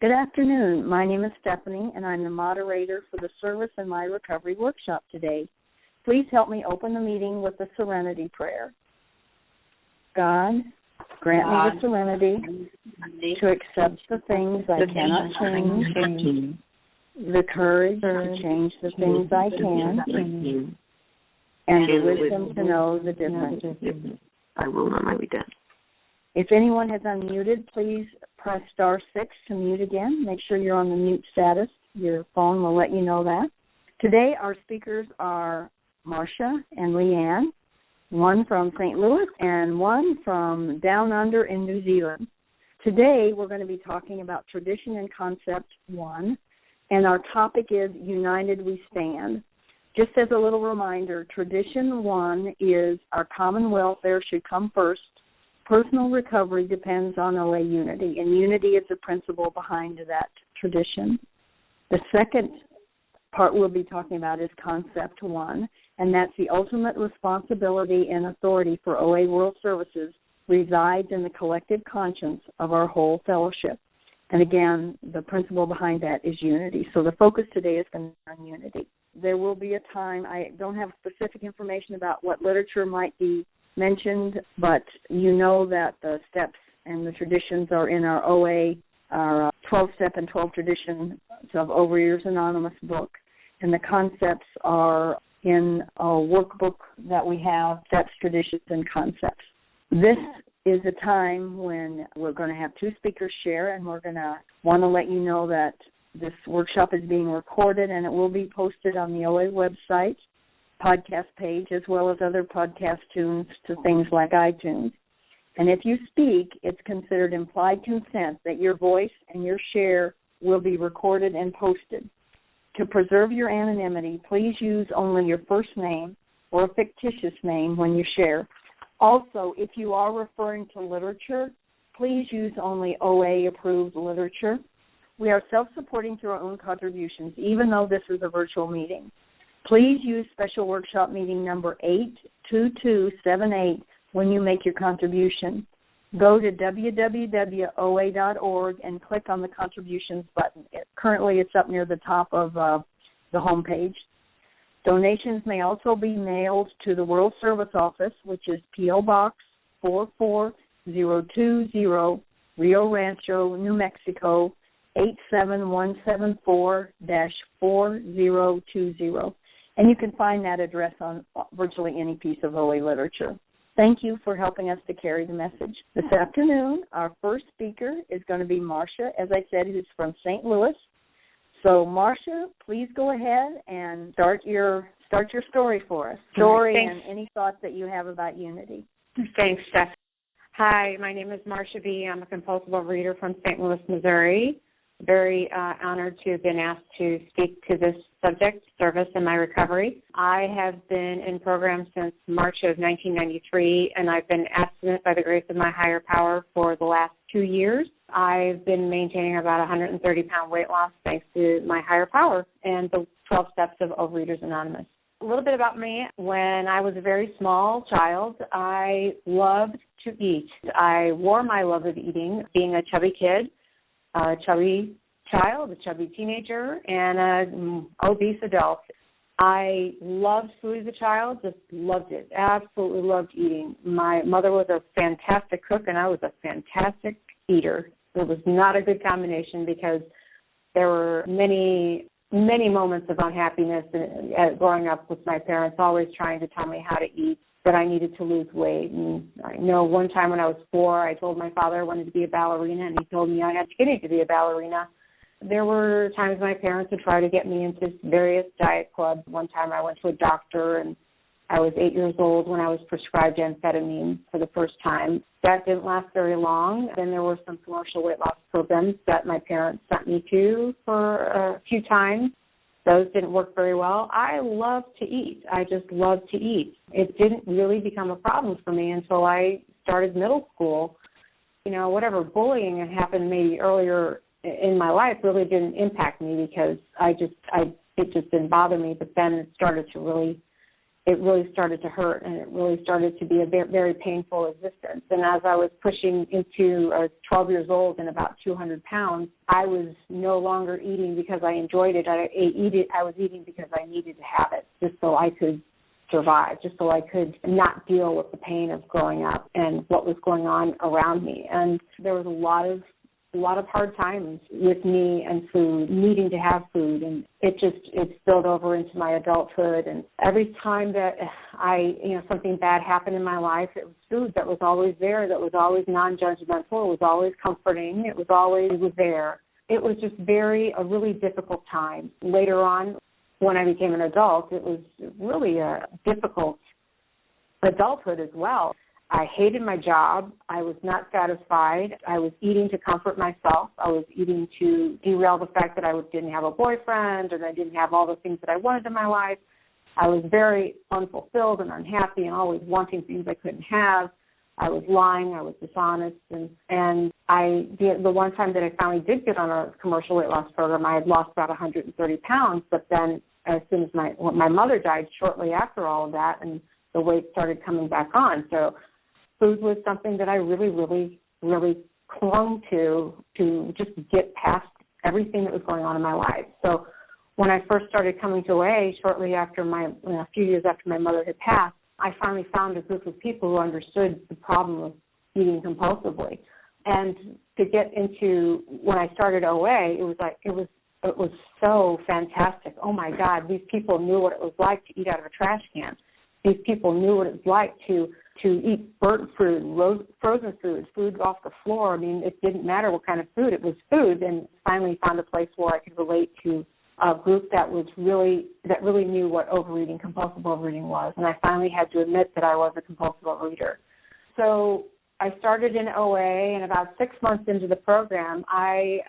Good afternoon. My name is Stephanie, and I'm the moderator for the Service in My Recovery workshop today. Please help me open the meeting with the Serenity Prayer. God, grant me the serenity to accept the things I cannot change, the courage to change the things I can, and the wisdom to know the difference. I will not be done. If anyone has unmuted, please press *6 to mute again. Make sure you're on the mute status. Your phone will let you know that. Today, our speakers are Marcia and Leanne, one from St. Louis and one from down under in New Zealand. Today, we're going to be talking about Tradition and Concept 1, and our topic is United We Stand. Just as a little reminder, Tradition 1 is our common welfare should come first. Personal recovery depends on OA unity, and unity is the principle behind that tradition. The second part we'll be talking about is Concept 1, and that's the ultimate responsibility and authority for OA World Services resides in the collective conscience of our whole fellowship. And again, the principle behind that is unity. So the focus today is going to be on unity. There will be a time, I don't have specific information about what literature might be mentioned, but you know that the steps and the traditions are in our OA, our 12-step and 12 traditions of Overeaters Anonymous book, and the concepts are in a workbook that we have, steps, traditions, and concepts. This is a time when we're going to have two speakers share, and we're going to want to let you know that this workshop is being recorded, and it will be posted on the OA website, podcast page, as well as other podcast tunes to things like iTunes. And if you speak, it's considered implied consent that your voice and your share will be recorded and posted. To preserve your anonymity, please use only your first name or a fictitious name when you share. Also, if you are referring to literature, please use only OA-approved literature. We are self-supporting through our own contributions, even though this is a virtual meeting. Please use special workshop meeting number 82278 when you make your contribution. Go to www.oa.org and click on the contributions button. Currently, it's up near the top of the home page. Donations may also be mailed to the World Service Office, which is P.O. Box 44020, Rio Rancho, New Mexico, 87174-4020. And you can find that address on virtually any piece of OA literature. Thank you for helping us to carry the message. This afternoon, our first speaker is going to be Marcia, as I said, who's from St. Louis. So, Marcia, please go ahead and start your story for us. And any thoughts that you have about unity. Thanks, Steph. Hi, my name is Marcia B. I'm a compulsive overeater from St. Louis, Missouri. Very honored to have been asked to speak to this subject, service in my recovery. I have been in program since March of 1993, and I've been abstinent by the grace of my higher power for the last 2 years. I've been maintaining about 130-pound weight loss thanks to my higher power and the 12 steps of Overeaters Anonymous. A little bit about me. When I was a very small child, I loved to eat. I wore my love of eating, being a chubby kid, a chubby child, a chubby teenager, and an obese adult. I loved food as a child, just loved it, absolutely loved eating. My mother was a fantastic cook, and I was a fantastic eater. It was not a good combination because there were many moments of unhappiness growing up with my parents, always trying to tell me how to eat, that I needed to lose weight. And I know one time when I was 4, I told my father I wanted to be a ballerina, and he told me I had skinny to be a ballerina. There were times my parents would try to get me into various diet clubs. One time I went to a doctor, and I was 8 years old when I was prescribed amphetamine for the first time. That didn't last very long. Then there were some commercial weight loss programs that my parents sent me to for a few times. Those didn't work very well. I love to eat. I just love to eat. It didn't really become a problem for me until I started middle school. You know, whatever bullying had happened maybe earlier in my life really didn't impact me because it just didn't bother me. But then it started to really it really started to hurt, and it really started to be a very, very painful existence. And as I was pushing into 12 years old and about 200 pounds, I was no longer eating because I enjoyed it. I was eating because I needed to have it, just so I could survive, just so I could not deal with the pain of growing up and what was going on around me. And there was a lot of hard times with me and food, needing to have food, and it spilled over into my adulthood. And every time that something bad happened in my life, it was food that was always there, that was always non-judgmental, it was always comforting, it was there. It was just a really difficult time. Later on, when I became an adult, it was really a difficult adulthood as well. I hated my job. I was not satisfied. I was eating to comfort myself. I was eating to derail the fact that I didn't have a boyfriend and I didn't have all the things that I wanted in my life. I was very unfulfilled and unhappy and always wanting things I couldn't have. I was lying. I was dishonest. And the one time that I finally did get on a commercial weight loss program, I had lost about 130 pounds. But then as soon as my mother died shortly after all of that, and the weight started coming back on. So food was something that I really, really, really clung to just get past everything that was going on in my life. So when I first started coming to OA, shortly after a few years after my mother had passed, I finally found a group of people who understood the problem of eating compulsively. And to get into, when I started OA, it was so fantastic. Oh my God, these people knew what it was like to eat out of a trash can. These people knew what it was like to eat burnt food, frozen food off the floor. I mean, it didn't matter what kind of food. It was food, and finally found a place where I could relate to a group that really knew what compulsive overeating was. And I finally had to admit that I was a compulsive overeater. So I started in OA, and about 6 months into the program, I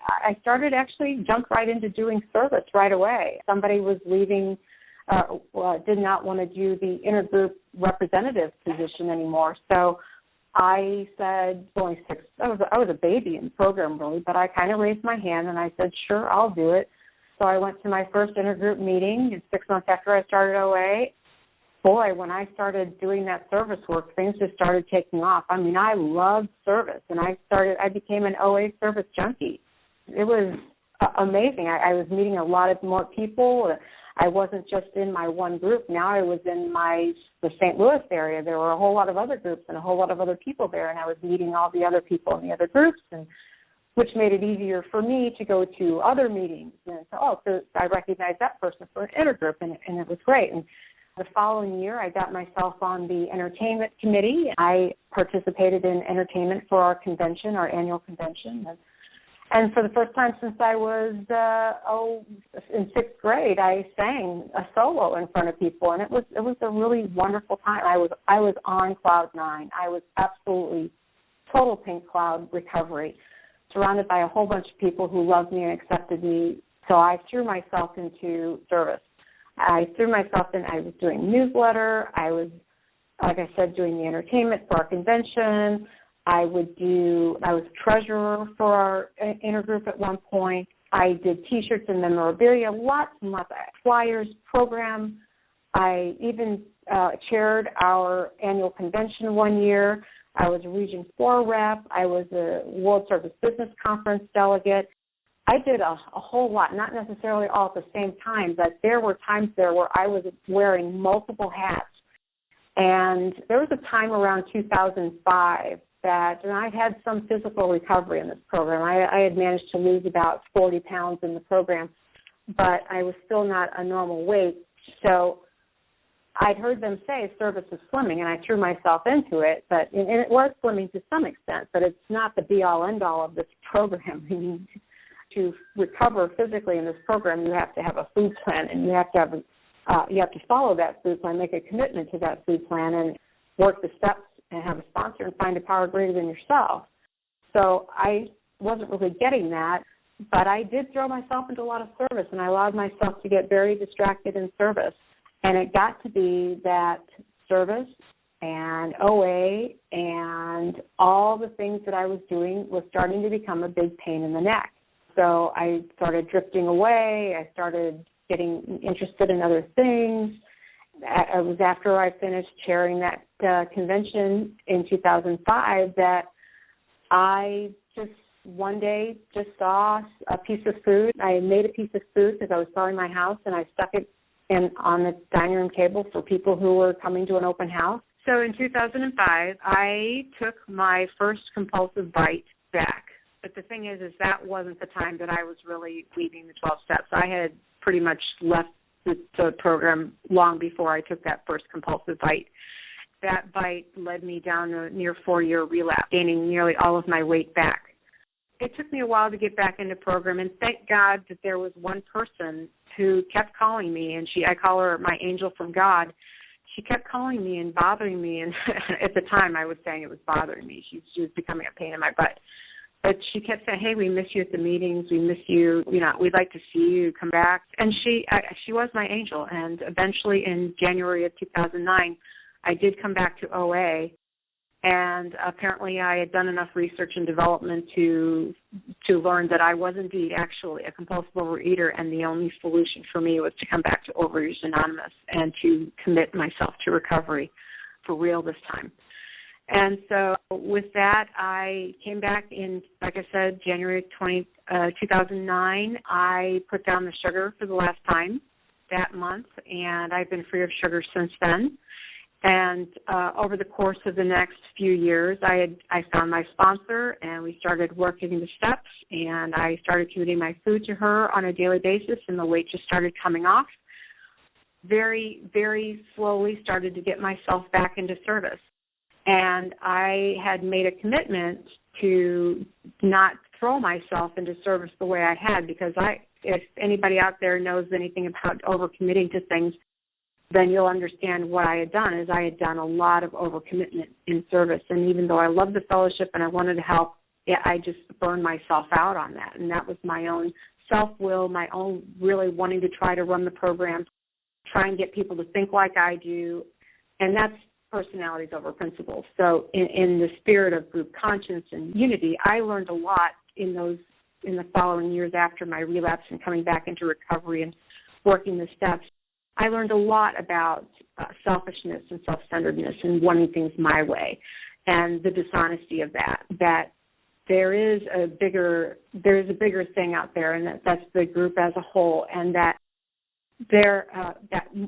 jumped right into doing service right away. Somebody was leaving. Did not want to do the intergroup representative position anymore. So I said, I was a baby in the program really, but I kind of raised my hand and I said, sure, I'll do it. So I went to my first intergroup meeting, and 6 months after I started OA. Boy, when I started doing that service work, things just started taking off. I mean, I loved service, and I became an OA service junkie. It was amazing. I was meeting a lot of more people. I wasn't just in my one group. Now I was in the St. Louis area. There were a whole lot of other groups and a whole lot of other people there, and I was meeting all the other people in the other groups, and which made it easier for me to go to other meetings. And so I recognized that person for an intergroup, and it was great. And the following year, I got myself on the entertainment committee. I participated in entertainment for our convention, our annual convention. And for the first time since I was in sixth grade, I sang a solo in front of people, and it was a really wonderful time. I was on cloud nine. I was absolutely total pink cloud recovery, surrounded by a whole bunch of people who loved me and accepted me. So I threw myself into service. I was doing newsletter. I was, like I said, doing the entertainment for our convention. I was treasurer for our intergroup at one point. I did T-shirts and memorabilia, lots and lots of flyers, programs. I even chaired our annual convention one year. I was a Region 4 rep. I was a World Service Business Conference delegate. I did a whole lot, not necessarily all at the same time, but there were times there where I was wearing multiple hats. And there was a time around 2005 and I had some physical recovery in this program. I had managed to lose about 40 pounds in the program, but I was still not a normal weight. So I'd heard them say service is slimming, and I threw myself into it. And it was slimming to some extent, but it's not the be-all, end-all of this program. To recover physically in this program, you have to have a food plan, and you have to follow that food plan, make a commitment to that food plan, and work the steps and have a sponsor and find a power greater than yourself. So I wasn't really getting that, but I did throw myself into a lot of service, and I allowed myself to get very distracted in service. And it got to be that service and OA and all the things that I was doing was starting to become a big pain in the neck. So I started drifting away. I started getting interested in other things. it was after I finished chairing that convention in 2005 that I just one day just saw a piece of food. I made a piece of food because I was selling my house, and I stuck it on the dining room table for people who were coming to an open house. So in 2005, I took my first compulsive bite back. But the thing is that wasn't the time that I was really leaving the 12 steps. I had pretty much left the program long before I took that first compulsive bite. That bite led me down a near 4-year relapse, gaining nearly all of my weight back. It took me a while to get back into program, and thank God that there was one person who kept calling me, and I call her my angel from God. She kept calling me and bothering me, and at the time I was saying it was bothering me. She was becoming a pain in my butt. But she kept saying, hey, we miss you at the meetings. We miss you. We'd like to see you come back. And she was my angel, and eventually in January of 2009, I did come back to OA. And apparently I had done enough research and development to learn that I was indeed actually a compulsive overeater, and the only solution for me was to come back to Overeaters Anonymous and to commit myself to recovery for real this time. And so with that, I came back in, like I said, January 2009. I put down the sugar for the last time that month, and I've been free of sugar since then. And over the course of the next few years, I found my sponsor, and we started working the steps, and I started committing my food to her on a daily basis, and the weight just started coming off. Very, very slowly started to get myself back into service. And I had made a commitment to not throw myself into service the way I had, because if anybody out there knows anything about overcommitting to things, then you'll understand what I had done is I had done a lot of overcommitment in service. And even though I loved the fellowship and I wanted to help, I just burned myself out on that. And that was my own self-will, my own really wanting to try to run the program, try and get people to think like I do. And that's personalities over principles. So in the spirit of group conscience and unity, I learned a lot in the following years after my relapse and coming back into recovery and working the steps. I learned a lot about selfishness and self-centeredness and wanting things my way, and the dishonesty of that there is a bigger thing out there, and that's the group as a whole, and that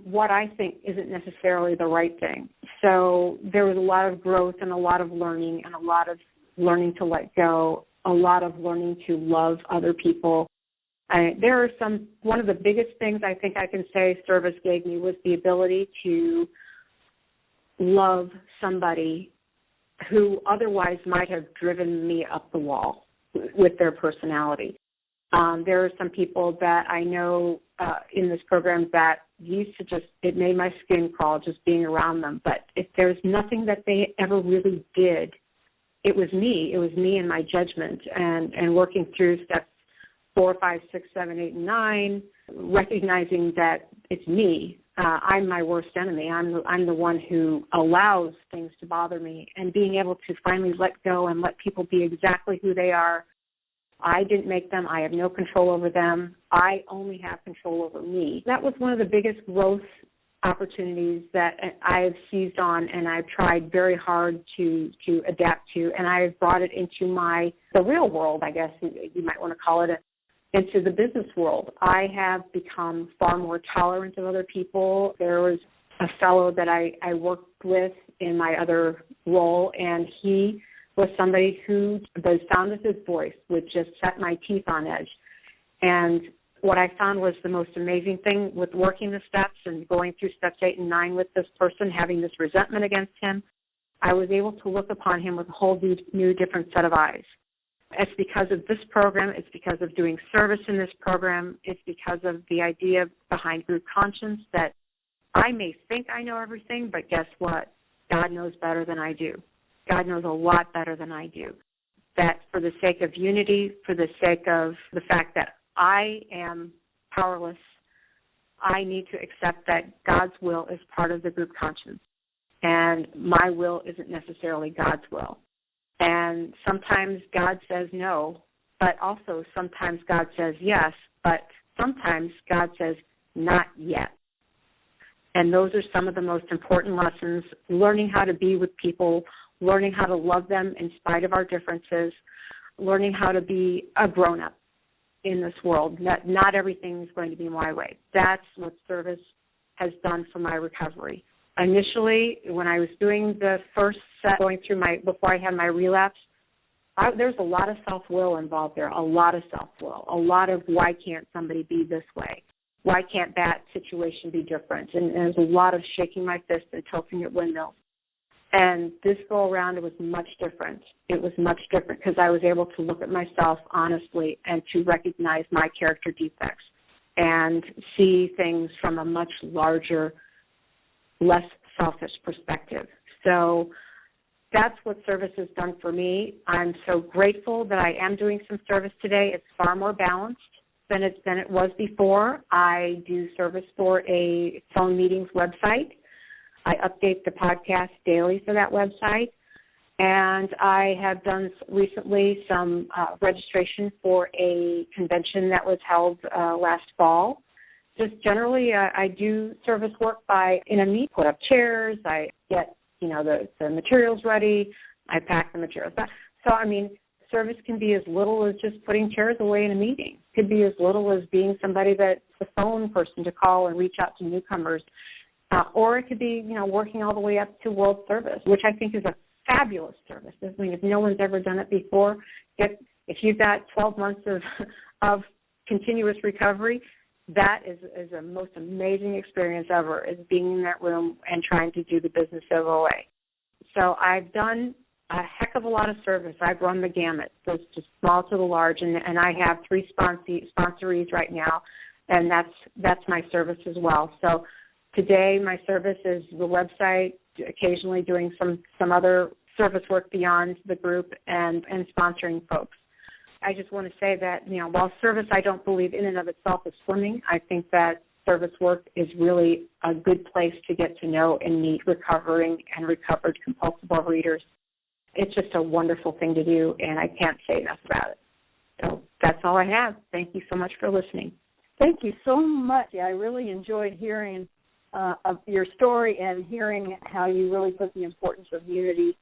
what I think isn't necessarily the right thing. So there was a lot of growth and a lot of learning, and a lot of learning to let go, a lot of learning to love other people. One of the biggest things I think I can say service gave me was the ability to love somebody who otherwise might have driven me up the wall with their personality. There are some people that I know in this program that used to it made my skin crawl just being around them. But if there's nothing that they ever really did, it was me. It was me and my judgment and working through steps 4, 5, 6, 7, 8, and 9, recognizing that it's me. I'm my worst enemy. I'm the one who allows things to bother me, and being able to finally let go and let people be exactly who they are. I didn't make them. I have no control over them. I only have control over me. That was one of the biggest growth opportunities that I have seized on, and I've tried very hard to adapt to, and I have brought it into the real world, I guess you might want to call it, into the business world. I have become far more tolerant of other people. There was a fellow that I worked with in my other role, and he was somebody who the sound of his voice would just set my teeth on edge. And what I found was the most amazing thing with working the steps and going through steps 8 and 9 with this person, having this resentment against him, I was able to look upon him with a whole new different set of eyes. It's because of this program. It's because of doing service in this program. It's because of the idea behind group conscience that I may think I know everything, but guess what? God knows better than I do. God knows a lot better than I do. That for the sake of unity, for the sake of the fact that I am powerless, I need to accept that God's will is part of the group conscience, and my will isn't necessarily God's will. And sometimes God says no, but also sometimes God says yes, but sometimes God says not yet. And those are some of the most important lessons, learning how to be with people, learning how to love them in spite of our differences, learning how to be a grown-up in this world. Not everything is going to be my way. That's what service has done for my recovery. Initially, when I was doing the first set, before I had my relapse, there's a lot of self-will involved there, a lot of self-will, a lot of why can't somebody be this way? Why can't that situation be different? And there's a lot of shaking my fist and tilting at windmills. And this go around, it was much different. It was much different because I was able to look at myself honestly and to recognize my character defects and see things from a much larger, less selfish perspective. So that's what service has done for me. I'm so grateful that I am doing some service today. It's far more balanced than it was before. I do service for a phone meetings website. I update the podcast daily for that website. And I have done recently some registration for a convention that was held last fall. Just generally, I do service work put up chairs, I get the materials ready, I pack the materials back. So, service can be as little as just putting chairs away in a meeting. It could be as little as being somebody that's the phone person to call and reach out to newcomers. Or it could be, working all the way up to world service, which I think is a fabulous service. If no one's ever done it before, if you've got 12 months of continuous recovery, that is the most amazing experience ever, is being in that room and trying to do the business of OA. So I've done a heck of a lot of service. I've run the gamut, so it's just small to the large, and I have 3 sponsorees right now, and that's my service as well. So today my service is the website, occasionally doing some other service work beyond the group and sponsoring folks. I just want to say that, while service I don't believe in and of itself is swimming, I think that service work is really a good place to get to know and meet recovering and recovered compulsive overeaters. It's just a wonderful thing to do, and I can't say enough about it. So that's all I have. Thank you so much for listening. Thank you so much. I really enjoyed hearing of your story and hearing how you really put the importance of unity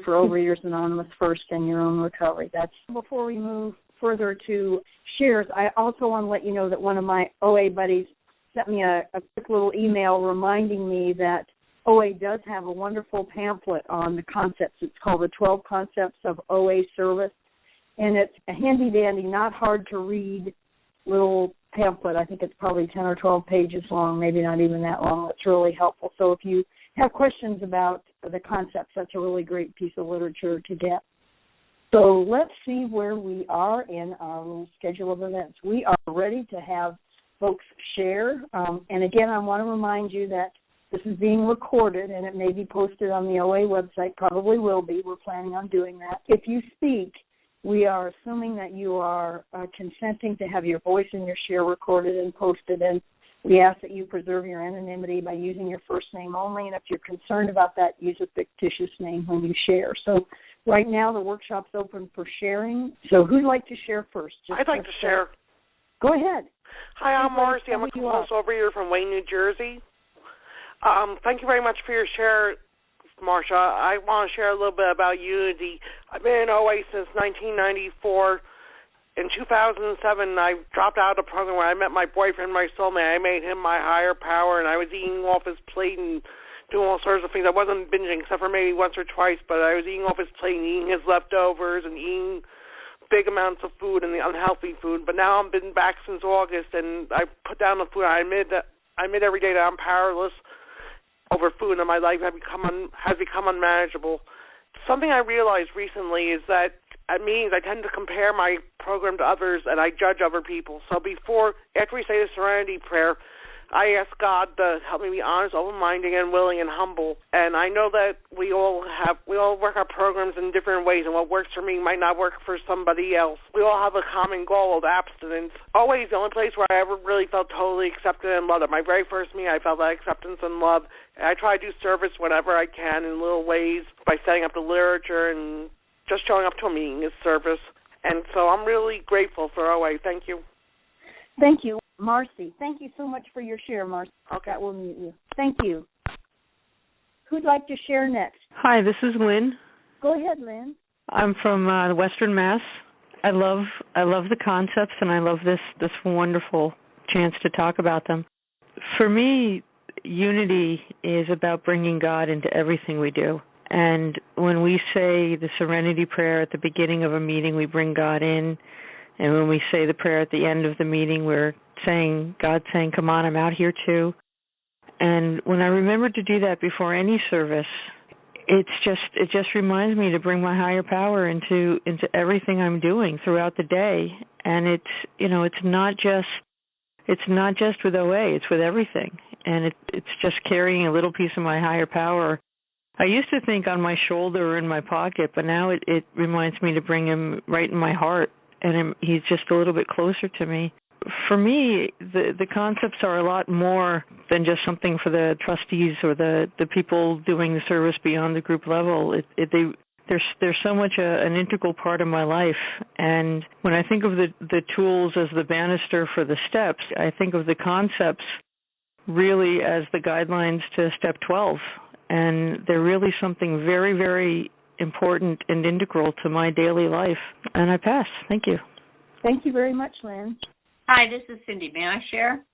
for Overeaters Anonymous first in your own recovery. Before we move further to shares, I also want to let you know that one of my OA buddies sent me a quick little email reminding me that OA does have a wonderful pamphlet on the concepts. It's called The 12 Concepts of OA Service, and it's a handy-dandy, not hard to read little pamphlet. I think it's probably 10 or 12 pages long, maybe not even that long. It's really helpful. So if you have questions about the concepts, that's a really great piece of literature to get. So let's see where we are in our little schedule of events. We are ready to have folks share. And again, I want to remind you that this is being recorded, and it may be posted on the OA website, probably will be. We're planning on doing that. If you speak, we are assuming that you are consenting to have your voice and your share recorded and posted, and we ask that you preserve your anonymity by using your first name only, and if you're concerned about that, use a fictitious name when you share. So right now the workshop's open for sharing. So who'd like to share first? I'd like to share. Go ahead. Hi, I'm Marcy. I'm a compulsive overeater from Wayne, New Jersey. Thank you very much for your share, Marsha. I want to share a little bit about unity. I've been in OA since 1994. In 2007, I dropped out of the program where I met my boyfriend, my soulmate. I made him my higher power, and I was eating off his plate and doing all sorts of things. I wasn't binging except for maybe once or twice, but I was eating off his plate and eating his leftovers and eating big amounts of food and the unhealthy food. But now I've been back since August, and I put down the food. I admit every day that I'm powerless over food, and my life has become unmanageable. Something I realized recently is that at meetings I tend to compare my program to others, and I judge other people. So after we say the Serenity Prayer, I ask God to help me be honest, open-minded, and willing and humble. And I know that we all work our programs in different ways, and what works for me might not work for somebody else. We all have a common goal of abstinence. Always the only place where I ever really felt totally accepted and loved. At my very first meeting, I felt that acceptance and love. And I try to do service whenever I can in little ways by setting up the literature, and just showing up to a meeting is service. And so I'm really grateful for OA. Thank you. Thank you, Marcy. Thank you so much for your share, Marcy. Okay. That will mute you. Thank you. Who'd like to share next? Hi, this is Lynn. Go ahead, Lynn. I'm from Western Mass. I love the concepts, and I love this wonderful chance to talk about them. For me, unity is about bringing God into everything we do. And when we say the Serenity Prayer at the beginning of a meeting, we bring God in. And when we say the prayer at the end of the meeting, we're saying, God's saying, come on, I'm out here too. And when I remember to do that before any service, it just reminds me to bring my higher power into everything I'm doing throughout the day. And it's not just with OA, it's with everything. And it's just carrying a little piece of my higher power. I used to think on my shoulder or in my pocket, but now it reminds me to bring him right in my heart, and he's just a little bit closer to me. For me, the concepts are a lot more than just something for the trustees or the people doing the service beyond the group level. They're so much an integral part of my life. And when I think of the tools as the banister for the steps, I think of the concepts really as the guidelines to step 12. And they're really something very, very important and integral to my daily life. And I pass. Thank you. Thank you very much, Lynn. Hi, this is Cindy. May I share?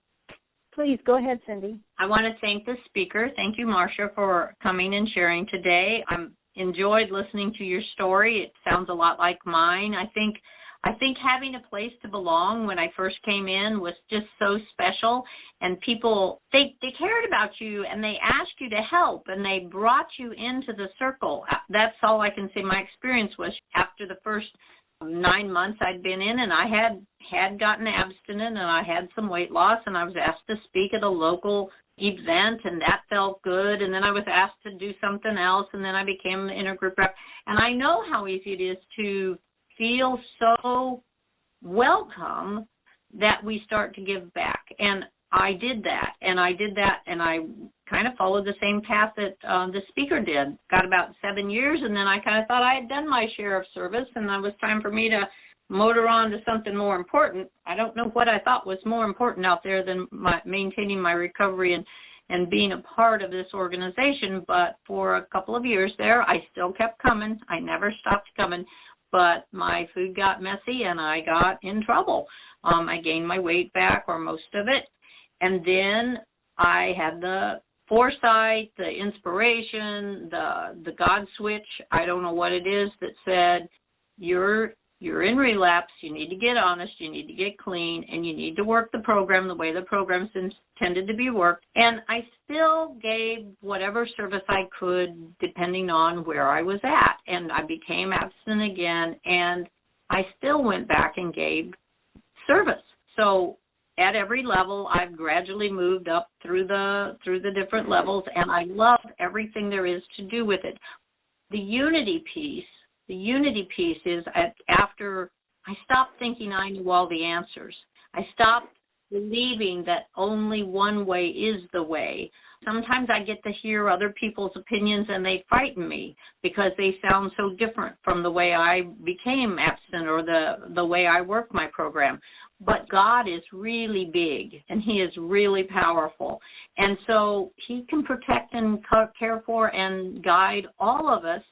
Please, go ahead, Cindy. I want to thank the speaker. Thank you, Marcia, for coming and sharing today. I enjoyed listening to your story. It sounds a lot like mine. I think having a place to belong when I first came in was just so special, and people, they cared about you, and they asked you to help, and they brought you into the circle. That's all I can say my experience was. After the first 9 months I'd been in, and I had gotten abstinent, and I had some weight loss, and I was asked to speak at a local event, and that felt good, and then I was asked to do something else, and then I became an intergroup rep, and I know how easy it is to feel so welcome that we start to give back. And I did that, and I kind of followed the same path that the speaker did. Got about 7 years, and then I kind of thought I had done my share of service, and it was time for me to motor on to something more important. I don't know what I thought was more important out there than maintaining my recovery and being a part of this organization. But for a couple of years there, I still kept coming. I never stopped coming. But my food got messy, and I got in trouble. I gained my weight back, or most of it. And then I had the foresight, the inspiration, the God switch, I don't know what it is, that said, you're in relapse, you need to get honest, you need to get clean, and you need to work the program the way the program's intended to be worked. And I still gave whatever service I could depending on where I was at. And I became abstinent again, and I still went back and gave service. So at every level, I've gradually moved up through the different levels, and I love everything there is to do with it. The unity piece is after I stopped thinking I knew all the answers. I stopped believing that only one way is the way. Sometimes I get to hear other people's opinions, and they frighten me because they sound so different from the way I became abstinent or the way I work my program. But God is really big, and he is really powerful. And so he can protect and care for and guide all of us.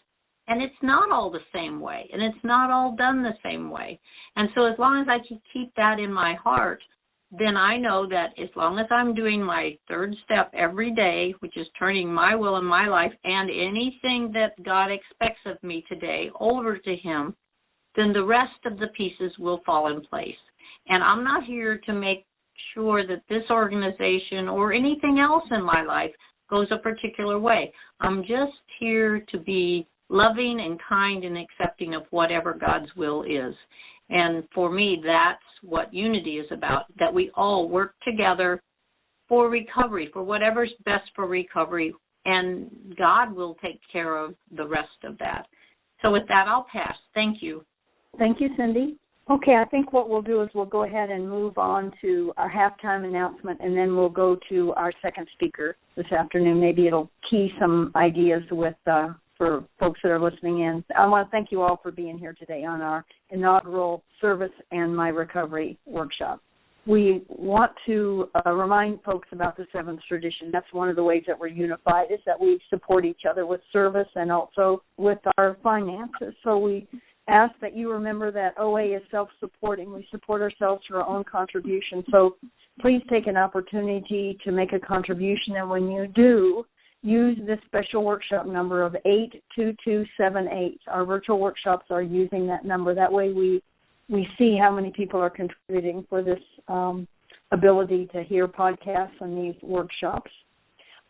And it's not all the same way, and it's not all done the same way. And so as long as I can keep that in my heart, then I know that as long as I'm doing my third step every day, which is turning my will and my life and anything that God expects of me today over to him, then the rest of the pieces will fall in place. And I'm not here to make sure that this organization or anything else in my life goes a particular way. I'm just here to be loving and kind and accepting of whatever God's will is. And for me, that's what unity is about, that we all work together for recovery, for whatever's best for recovery, and God will take care of the rest of that. So with that, I'll pass. Thank you. Thank you, Cindy. Okay, I think what we'll do is we'll go ahead and move on to our halftime announcement, and then we'll go to our second speaker this afternoon. Maybe it'll key some ideas with for folks that are listening in. I want to thank you all for being here today on our inaugural Service and My Recovery workshop. we want to remind folks about the seventh tradition. That's one of the ways that we're unified, is that we support each other with service and also with our finances. So we ask that you remember that OA is self-supporting. We support ourselves through our own contribution. So please take an opportunity to make a contribution, and when you do, use this special workshop number of 82278. Our virtual workshops are using that number. That way we see how many people are contributing for this ability to hear podcasts and these workshops.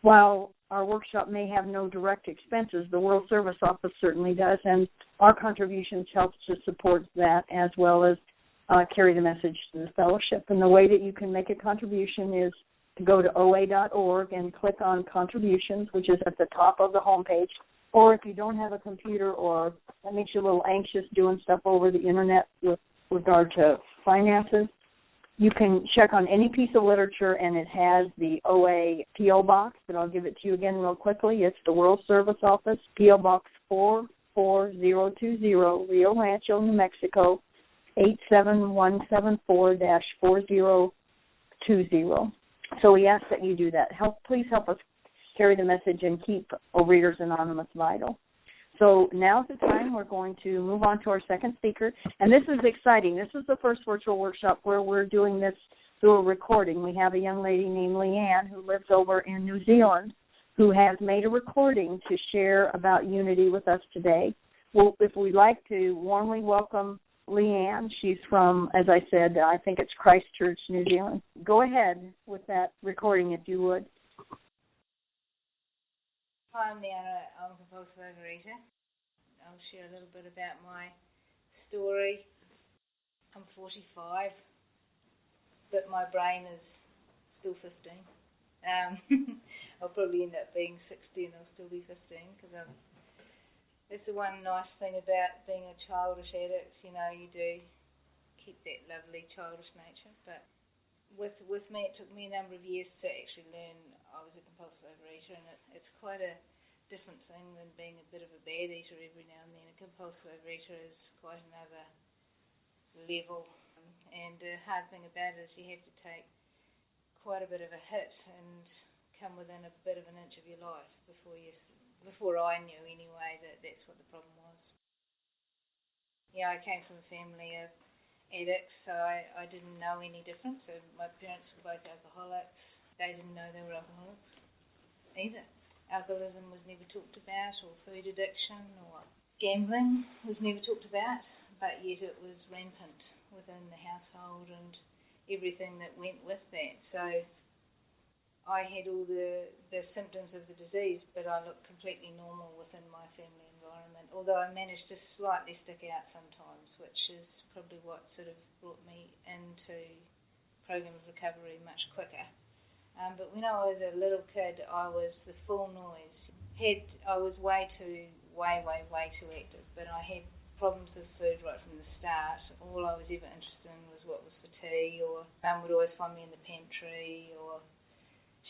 While our workshop may have no direct expenses, the World Service Office certainly does, and our contributions help to support that as well as carry the message to the fellowship. And the way that you can make a contribution is to go to OA.org and click on contributions, which is at the top of the homepage. Or if you don't have a computer or that makes you a little anxious doing stuff over the internet with regard to finances, you can check on any piece of literature and it has the OA P.O. Box, but I'll give it to you again real quickly. It's the World Service Office, P.O. Box 44020, Rio Rancho, New Mexico, 87174-4020. So we ask that you do that. Please help us carry the message and keep Overeaters Anonymous vital. So now's the time. We're going to move on to our second speaker. And this is exciting. This is the first virtual workshop where we're doing this through a recording. We have a young lady named Leanne who lives over in New Zealand who has made a recording to share about unity with us today. Well, if we'd like to warmly welcome Leanne. She's from, as I said, I think it's Christchurch, New Zealand. Go ahead with that recording if you would. Hi, I'm Leanna. I'm a compulsive overeater. I'll share a little bit about my story. I'm 45, but my brain is still 15. I'll probably end up being 60 and I'll still be 15 because that's the one nice thing about being a childish addict. You know, you do keep that lovely childish nature. But with me, it took me a number of years to actually learn I was a compulsive overeater, and it's quite a different thing than being a bit of a bad eater every now and then. A compulsive overeater is quite another level. And the hard thing about it is you have to take quite a bit of a hit and come within a bit of an inch of your life before I knew anyway that that's what the problem was. Yeah, I came from a family of addicts, so I didn't know any difference. So my parents were both alcoholics. They didn't know they were alcoholics either. Alcoholism was never talked about, or food addiction, or gambling was never talked about, but yet it was rampant within the household and everything that went with that. So I had all the symptoms of the disease, but I looked completely normal within my family environment, although I managed to slightly stick out sometimes, which is probably what sort of brought me into program of recovery much quicker. But when I was a little kid, I was the full noise. I was way too active, but I had problems with food right from the start. All I was ever interested in was what was for tea, or Mum would always find me in the pantry, or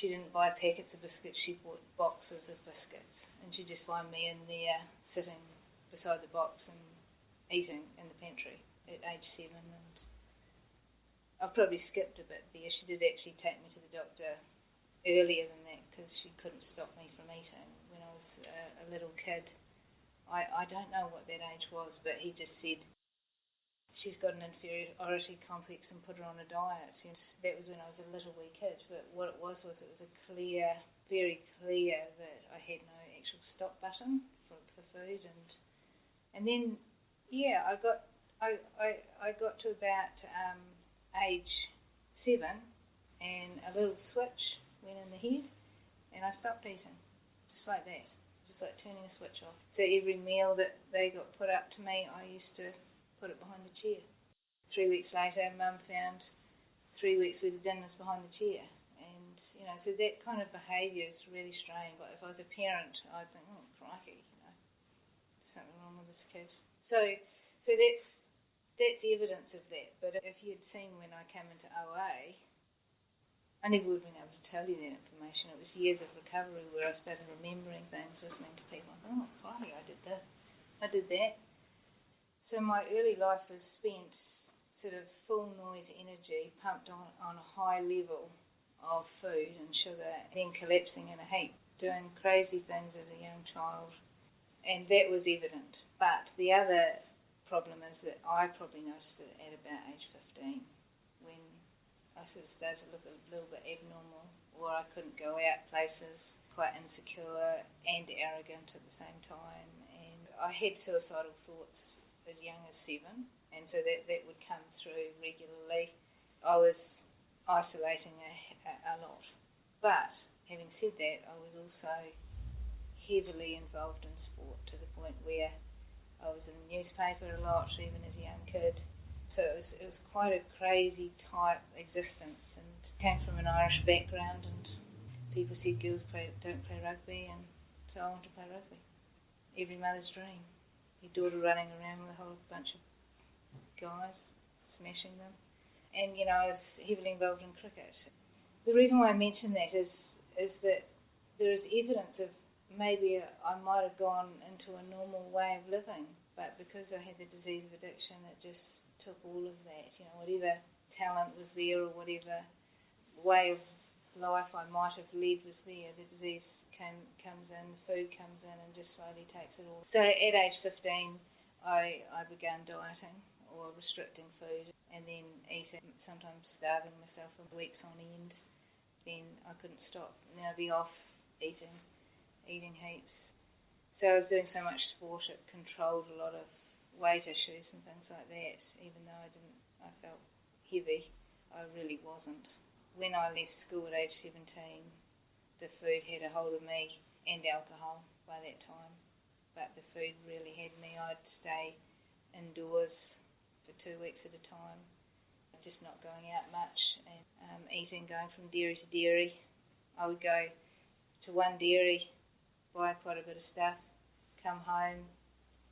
she didn't buy packets of biscuits, she bought boxes of biscuits, and she'd just find me in there sitting beside the box and eating in the pantry at age 7. And I've probably skipped a bit there. She did actually take me to the doctor earlier than that because she couldn't stop me from eating when I was a little kid. I don't know what that age was, but he just said, she's got an inferiority complex and put her on a diet. And that was when I was a little wee kid. But what it was a clear, very clear that I had no actual stop button for food. And then, yeah, I got to about age 7, and a little switch went in the head, and I stopped eating, just like that, just like turning a switch off. So every meal that they got put up to me, I used to put it behind the chair. 3 weeks later, Mum found 3 weeks worth of dinners behind the chair. And, you know, so that kind of behaviour is really strange. Like if I was a parent, I'd think, oh, crikey, you know, there's something wrong with this kid. So that's evidence of that. But if you had seen when I came into OA, I never would have been able to tell you that information. It was years of recovery where I started remembering things, listening to people. Oh, crikey, I did this, I did that. So my early life was spent sort of full noise energy, pumped on a high level of food and sugar, then collapsing in a heap, doing crazy things as a young child, and that was evident. But the other problem is that I probably noticed it at about age 15, when I sort of started to look a little bit abnormal, or I couldn't go out places, quite insecure and arrogant at the same time, and I had suicidal thoughts as young as 7, and so that would come through regularly. I was isolating a lot. But having said that, I was also heavily involved in sport to the point where I was in the newspaper a lot, even as a young kid. So it was quite a crazy type existence, and came from an Irish background, and people said girls don't play rugby, and so I wanted to play rugby. Every mother's dream. Your daughter running around with a whole bunch of guys, smashing them. And, I was heavily involved in cricket. The reason why I mention that is that there is evidence of maybe I might have gone into a normal way of living, but because I had the disease of addiction, it just took all of that. Whatever talent was there or whatever way of life I might have led was there, the disease comes in, food comes in and just slowly takes it all. So at age 15, I began dieting or restricting food, and then eating, sometimes starving myself for weeks on end. Then I couldn't stop. And then I'd be off eating heaps. So I was doing so much sport, it controlled a lot of weight issues and things like that. Even though I felt heavy, I really wasn't. When I left school at age 17, the food had a hold of me, and alcohol by that time. But the food really had me. I'd stay indoors for 2 weeks at a time, just not going out much, and eating, going from dairy to dairy. I would go to one dairy, buy quite a bit of stuff, come home,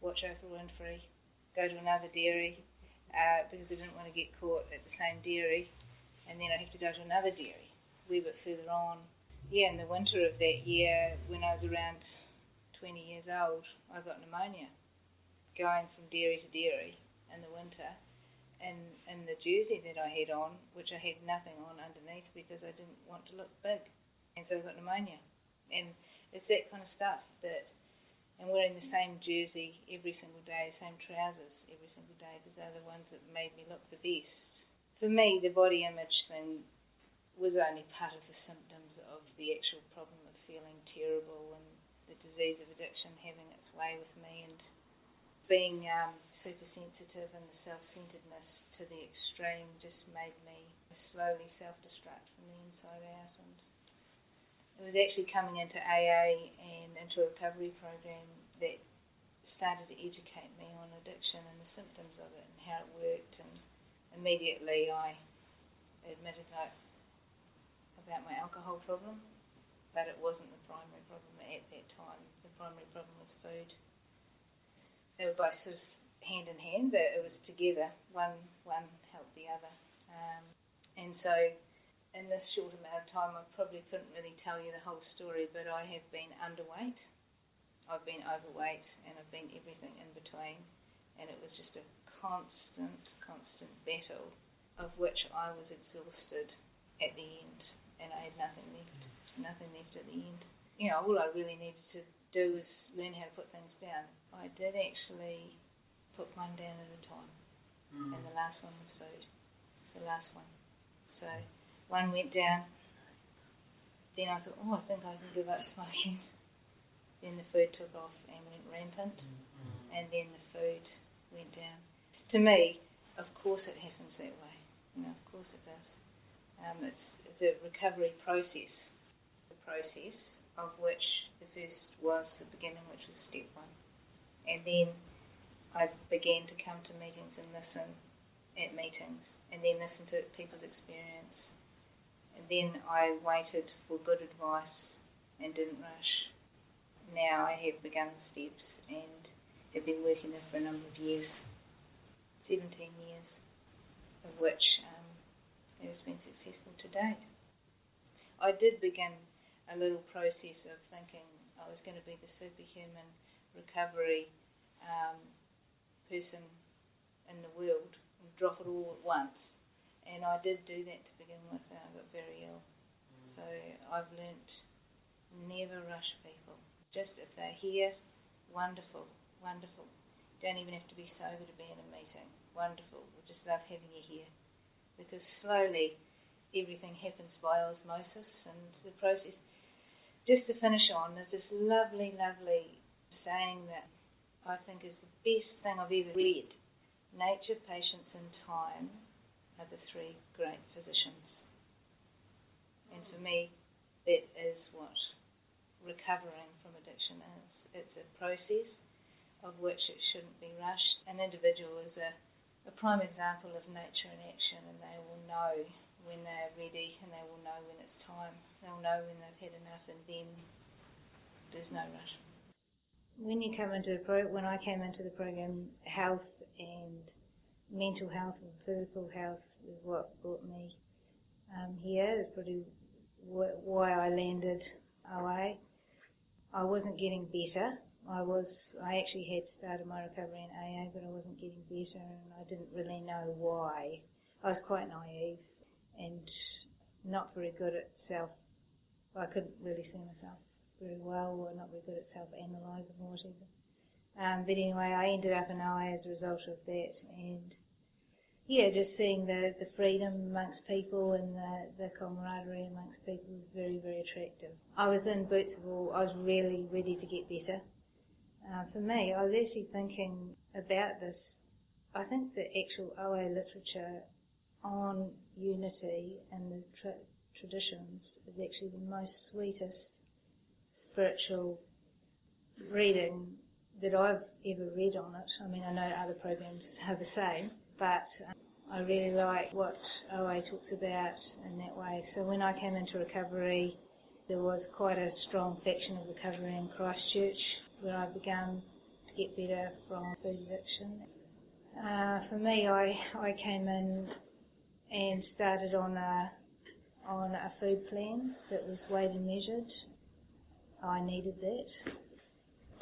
watch Oprah Winfrey, go to another dairy, because I didn't want to get caught at the same dairy, and then I'd have to go to another dairy, a wee bit further on. Yeah, in the winter of that year, when I was around 20 years old, I got pneumonia, going from dairy to dairy in the winter, and the jersey that I had on, which I had nothing on underneath because I didn't want to look big, and so I got pneumonia. And it's that kind of stuff and wearing the same jersey every single day, same trousers every single day, because they're the ones that made me look the best. For me, the body image thing was only part of the symptoms of the actual problem of feeling terrible and the disease of addiction having its way with me, and being super sensitive and the self-centeredness to the extreme just made me slowly self-destruct from the inside out. And it was actually coming into AA and into a recovery program that started to educate me on addiction and the symptoms of it and how it worked, and immediately I admitted about my alcohol problem, but it wasn't the primary problem at that time. The primary problem was food. They were both sort of hand in hand, but it was together. One helped the other. And so in this short amount of time, I probably couldn't really tell you the whole story, but I have been underweight, I've been overweight, and I've been everything in between. And it was just a constant battle, of which I was exhausted at the end, and I had nothing left at the end. All I really needed to do was learn how to put things down. I did actually put one down at a time, and the last one was food, the last one. So one went down, then I thought, I think I can give up smoking. Then the food took off and went rampant, and then the food went down. To me, of course it happens that way. Of course it does. It's a recovery process, of which the first was the beginning, which was step 1. And then I began to come to meetings and listen at meetings, and then listen to people's experience. And then I waited for good advice and didn't rush. Now I have begun the steps and have been working this for a number of years, 17 years, of which it has been successful to date. I did begin a little process of thinking I was going to be the superhuman recovery person in the world and drop it all at once And I did do that to begin with, and I got very ill. So I've learnt never rush people. Just if they're here, wonderful, wonderful. Don't even have to be sober to be in a meeting. Wonderful. We just love having you here. Because slowly everything happens by osmosis, and the process. Just to finish on, there's this lovely, lovely saying that I think is the best thing I've ever read. Nature, patience and time are the three great physicians. And for me, that is what recovering from addiction is. It's a process of which it shouldn't be rushed. An individual is a prime example of nature in action, and they will know when they're ready, and they will know when it's time. They'll know when they've had enough, and then there's no rush. When you come into when I came into the program, health and mental health and physical health is what brought me here. It's probably why I landed OA. I wasn't getting better. I actually had started my recovery in AA, but I wasn't getting better, and I didn't really know why. I was quite naive and not very good at I couldn't really see myself very well, or not very good at self-analysing or whatever. But anyway, I ended up in OA as a result of that, and yeah, just seeing the freedom amongst people and the camaraderie amongst people was very, very attractive. I was in boots of all. I was really ready to get better. For me, I was actually thinking about this. I think the actual OA literature on unity and the traditions is actually the most sweetest spiritual reading that I've ever read on it. I mean, I know other programs are the same, but I really like what OA talks about in that way. So when I came into recovery, there was quite a strong faction of recovery in Christchurch, where I began to get better from food addiction. For me, I came in and started on a food plan that was weighed and measured. I needed that.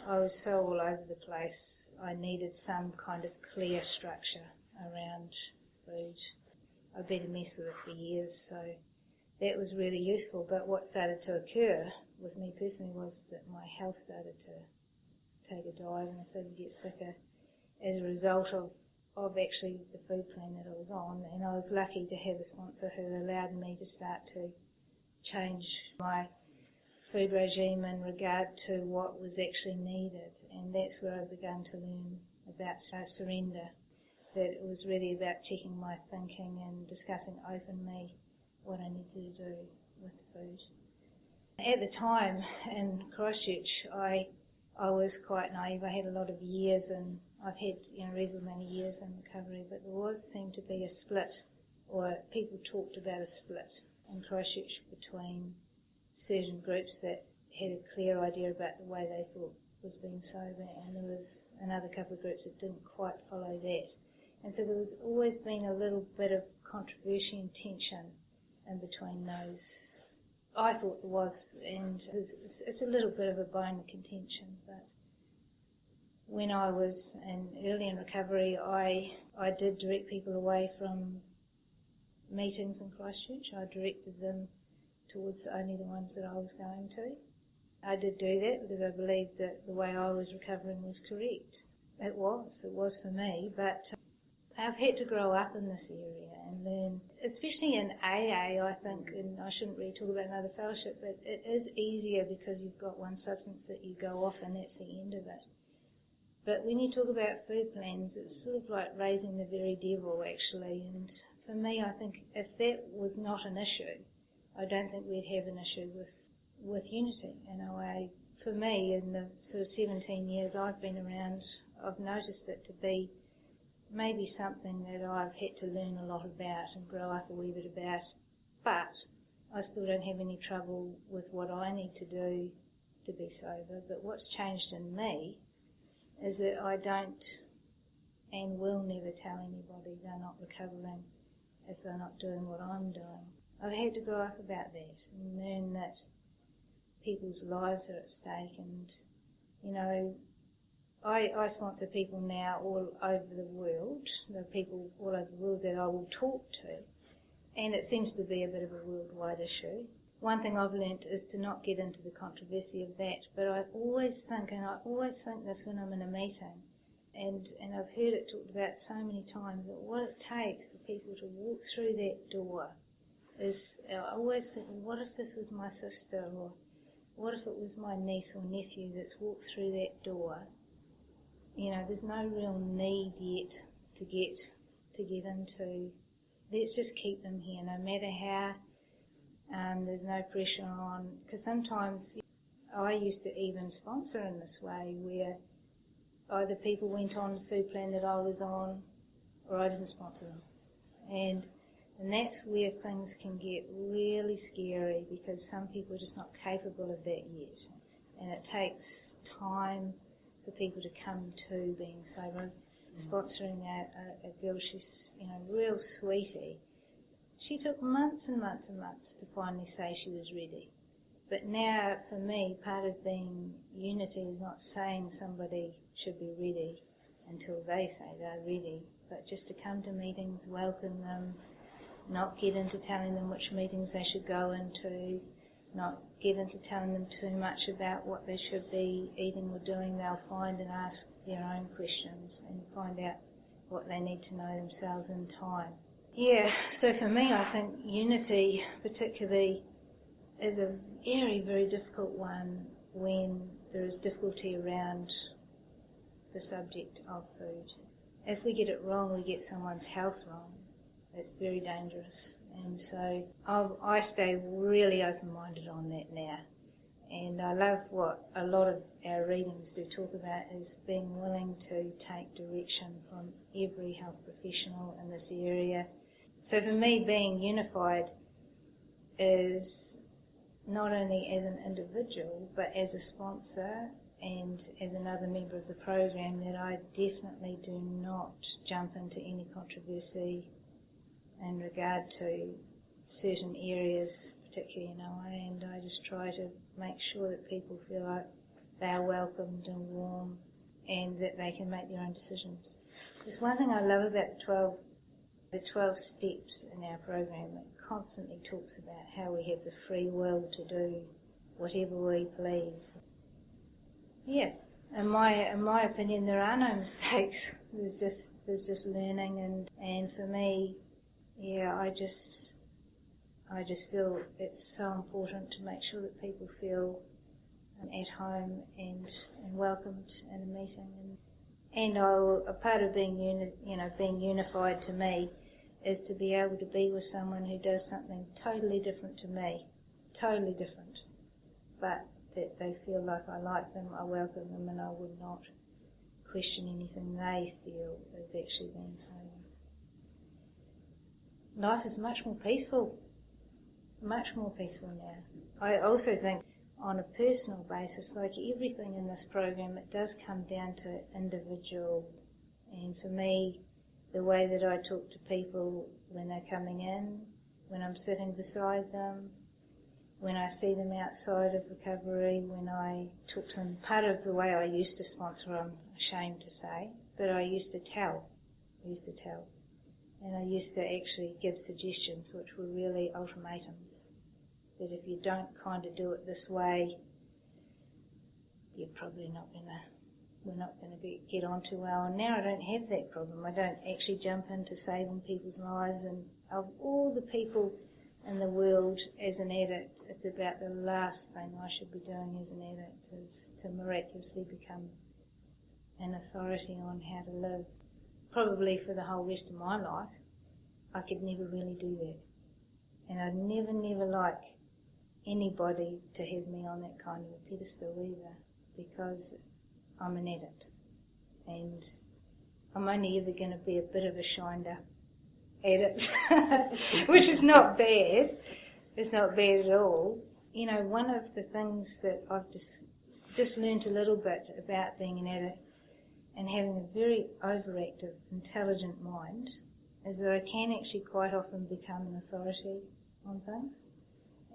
I was so all over the place. I needed some kind of clear structure around food. I've been a mess with it for years, so that was really useful. But what started to occur with me personally was that my health started to take a dive, and I started to get sicker as a result of actually the food plan that I was on. And I was lucky to have a sponsor who allowed me to start to change my food regime in regard to what was actually needed, and that's where I began to learn about surrender, that it was really about checking my thinking and discussing openly what I needed to do with food. At the time in Christchurch, I was quite naive. I had a lot of years, and I've had reasonably many years in recovery, but there seemed to be a split, or people talked about a split in Christchurch between certain groups that had a clear idea about the way they thought was being sober, and there was another couple of groups that didn't quite follow that. And so there was always been a little bit of controversy and tension in between those. I thought there was, and it's a little bit of a bone of contention. But when I was early in recovery, I did direct people away from meetings in Christchurch. I directed them towards only the ones that I was going to. I did do that because I believed that the way I was recovering was correct. It was for me, but I've had to grow up in this area and learn, especially in AA, I think, and I shouldn't really talk about another fellowship, but it is easier because you've got one substance that you go off and that's the end of it. But when you talk about food plans, it's sort of like raising the very devil, actually, and for me, I think if that was not an issue, I don't think we'd have an issue with unity in OA. For me, in the sort of 17 years I've been around, I've noticed it to be maybe something that I've had to learn a lot about and grow up a wee bit about, but I still don't have any trouble with what I need to do to be sober. But what's changed in me is that I don't and will never tell anybody they're not recovering if they're not doing what I'm doing. I've had to grow up about that and learn that people's lives are at stake, and I sponsor people now all over the world. There are people all over the world that I will talk to, and it seems to be a bit of a worldwide issue. One thing I've learnt is to not get into the controversy of that, but I always think this when I'm in a meeting, and I've heard it talked about so many times, that what it takes for people to walk through that door is, I always think, what if this was my sister, or what if it was my niece or nephew that's walked through that door? You know, there's no real need yet to get into. Let's just keep them here, no matter how. There's no pressure on, because sometimes I used to even sponsor in this way, where either people went on the food plan that I was on, or I didn't sponsor them, and that's where things can get really scary, because some people are just not capable of that yet, and it takes time for people to come to being sober. Sponsoring a girl, she's real sweetie. She took months and months and months to finally say she was ready. But now, for me, part of being unity is not saying somebody should be ready until they say they're ready, but just to come to meetings, welcome them, not get into telling them which meetings they should go into, not get into telling them too much about what they should be eating or doing. They'll find and ask their own questions and find out what they need to know themselves in time. Yeah, so for me, I think unity particularly is a very, very difficult one when there is difficulty around the subject of food. If we get it wrong, we get someone's health wrong. It's very dangerous. And so I stay really open-minded on that now. And I love what a lot of our readings do talk about, is being willing to take direction from every health professional in this area. So for me, being unified is not only as an individual, but as a sponsor and as another member of the program, that I definitely do not jump into any controversy in regard to certain areas, particularly in OA, and I just try to make sure that people feel like they are welcomed and warm and that they can make their own decisions. There's one thing I love about the 12 steps in our program that constantly talks about how we have the free will to do whatever we please. Yeah, in my opinion, there are no mistakes. There's just learning, and for me, yeah, I just feel it's so important to make sure that people feel at home and welcomed in a meeting. And a part of being unified to me is to be able to be with someone who does something totally different to me, totally different, but that they feel like I like them, I welcome them, and I would not question anything they feel is actually being sober. Life is much more peaceful now. I also think on a personal basis, like everything in this program, it does come down to individual. And for me, the way that I talk to people when they're coming in, when I'm sitting beside them, when I see them outside of recovery, when I talk to them, part of the way I used to sponsor, I'm ashamed to say, but I used to tell. And I used to actually give suggestions which were really ultimatums, that if you don't kind of do it this way, we're not going to get on too well. And now I don't have that problem. I don't actually jump into saving people's lives. And of all the people in the world, as an addict, it's about the last thing I should be doing as an addict, is to miraculously become an authority on how to live. Probably for the whole rest of my life, I could never really do that. And I'd never like anybody to have me on that kind of a pedestal either, because I'm an addict. And I'm only ever going to be a bit of a shined-up addict, which is not bad. It's not bad at all. You know, one of the things that I've just learned a little bit about being an addict and having a very overactive, intelligent mind is that I can actually quite often become an authority on things.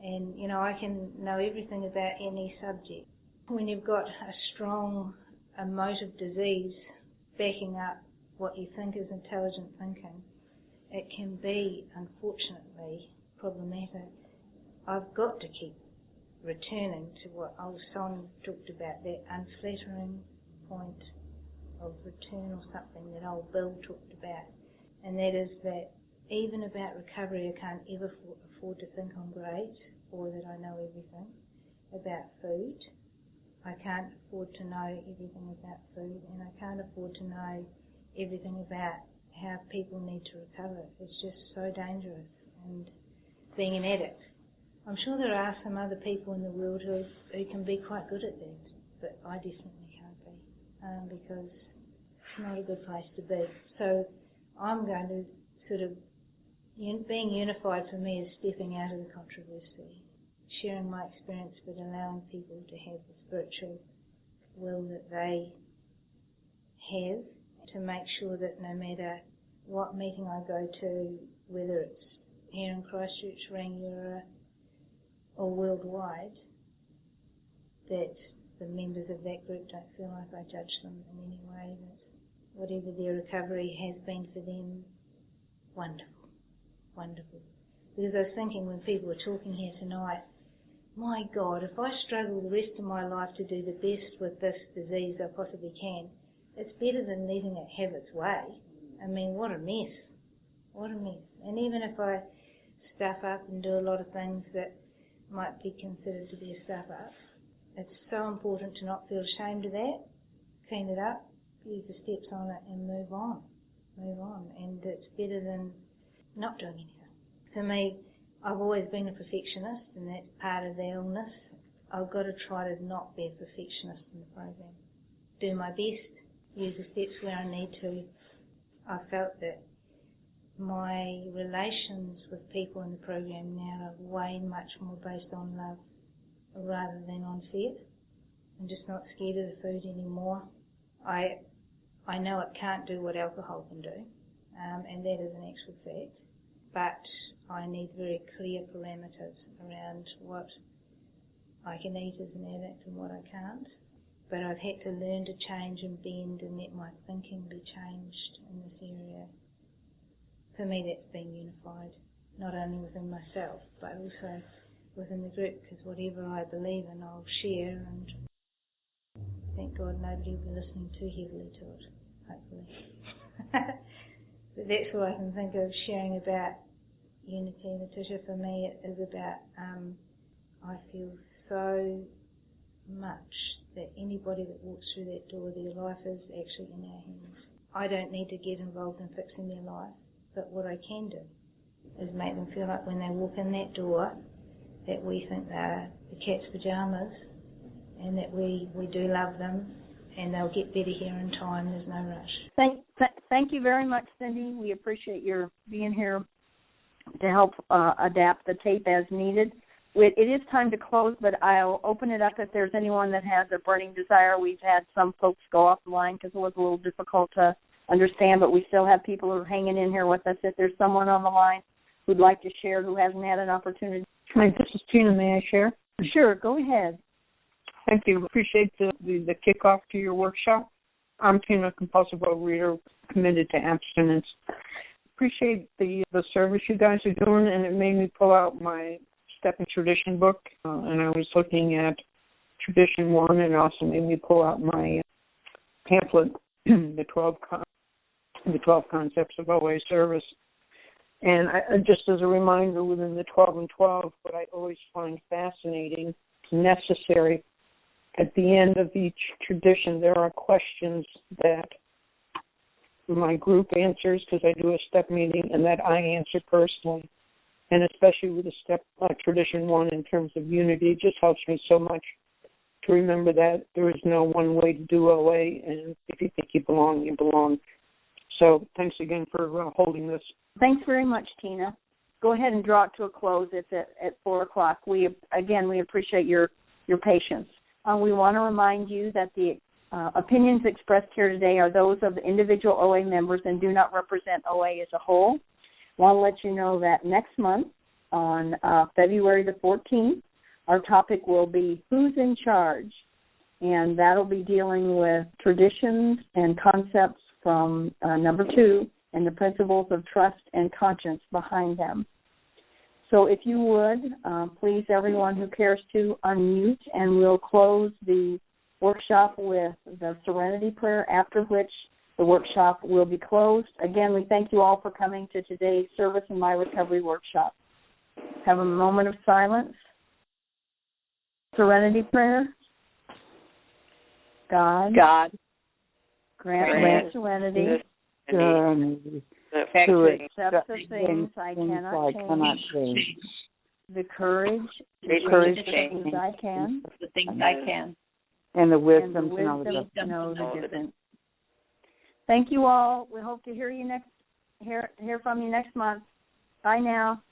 And, you know, I can know everything about any subject. When you've got a strong emotive disease backing up what you think is intelligent thinking, it can be, unfortunately, problematic. I've got to keep returning to what old Son talked about, that unflattering point of return or something that old Bill talked about, and that is that even about recovery, I can't ever afford to think I'm great or that I know everything about food. I can't afford to know everything about food, and I can't afford to know everything about how people need to recover. It's just so dangerous. And being an addict, I'm sure there are some other people in the world who can be quite good at that, but I definitely can't be, because it's not a good place to be. So I'm going to sort of, being unified for me is stepping out of the controversy, sharing my experience, but allowing people to have the spiritual will that they have, to make sure that no matter what meeting I go to, whether it's here in Christchurch, Rangiora, or worldwide, that the members of that group don't feel like I judge them in any way, that whatever their recovery has been for them, wonderful, wonderful. Because I was thinking when people were talking here tonight, my God, if I struggle the rest of my life to do the best with this disease I possibly can, it's better than letting it have its way. I mean, what a mess. What a mess. And even if I stuff up and do a lot of things that might be considered to be a stuff up, it's so important to not feel ashamed of that, clean it up, use the steps on it and move on. Move on. And it's better than not doing anything. For me, I've always been a perfectionist, and that's part of the illness. I've got to try to not be a perfectionist in the program. Do my best, use the steps where I need to. I felt that my relations with people in the program now are way much more based on love rather than on fear. I'm just not scared of the food anymore. I know it can't do what alcohol can do, and that is an actual fact, but I need very clear parameters around what I can eat as an addict and what I can't. But I've had to learn to change and bend and let my thinking be changed in this area. For me, that's being unified, not only within myself, but also within the group, because whatever I believe in, I'll share, and thank God nobody will be listening too heavily to it, hopefully. But that's all I can think of sharing about unity. Natasha, for me, it is about, I feel so much that anybody that walks through that door, their life is actually in our hands. I don't need to get involved in fixing their life, but what I can do is make them feel like when they walk in that door that we think they're the cat's pyjamas, and that we do love them, and they'll get better here in time. There's no rush. Thank you very much, Cindy. We appreciate your being here to help adapt the tape as needed. It is time to close, but I'll open it up if there's anyone that has a burning desire. We've had some folks go off the line because it was a little difficult to understand, but we still have people who are hanging in here with us. If there's someone on the line who'd like to share who hasn't had an opportunity. Hi, this is Tina. May I share? Sure, go ahead. Thank you. Appreciate the kickoff to your workshop. I'm Tina, compulsive overeater, committed to abstinence. Appreciate the service you guys are doing, and it made me pull out my Step and Tradition book, and I was looking at Tradition 1, and it also made me pull out my pamphlet, the 12 Concepts of OA Service. And just as a reminder, within the 12 and 12, what I always find fascinating, necessary, at the end of each tradition, there are questions that my group answers, because I do a step meeting, and that I answer personally. And especially with the step Tradition 1 in terms of unity, it just helps me so much to remember that there is no one way to do OA, and if you think you belong, you belong. So thanks again for holding this. Thanks very much, Tina. Go ahead and draw it to a close. It's at 4 o'clock. We appreciate your patience. We want to remind you that the opinions expressed here today are those of the individual OA members and do not represent OA as a whole. I want to let you know that next month, on February the 14th, our topic will be Who's in Charge? And that'll be dealing with traditions and concepts from number 2 and the principles of trust and conscience behind them. So if you would, please, everyone who cares to unmute, and we'll close the workshop with the Serenity Prayer, after which the workshop will be closed. Again, we thank you all for coming to today's Service in My Recovery workshop. Have a moment of silence. Serenity Prayer. God grant serenity to accept the things I cannot change, the courage to change the things I can, and the wisdom to know the difference. Thank you all. We hope to hear from you next month. Bye now.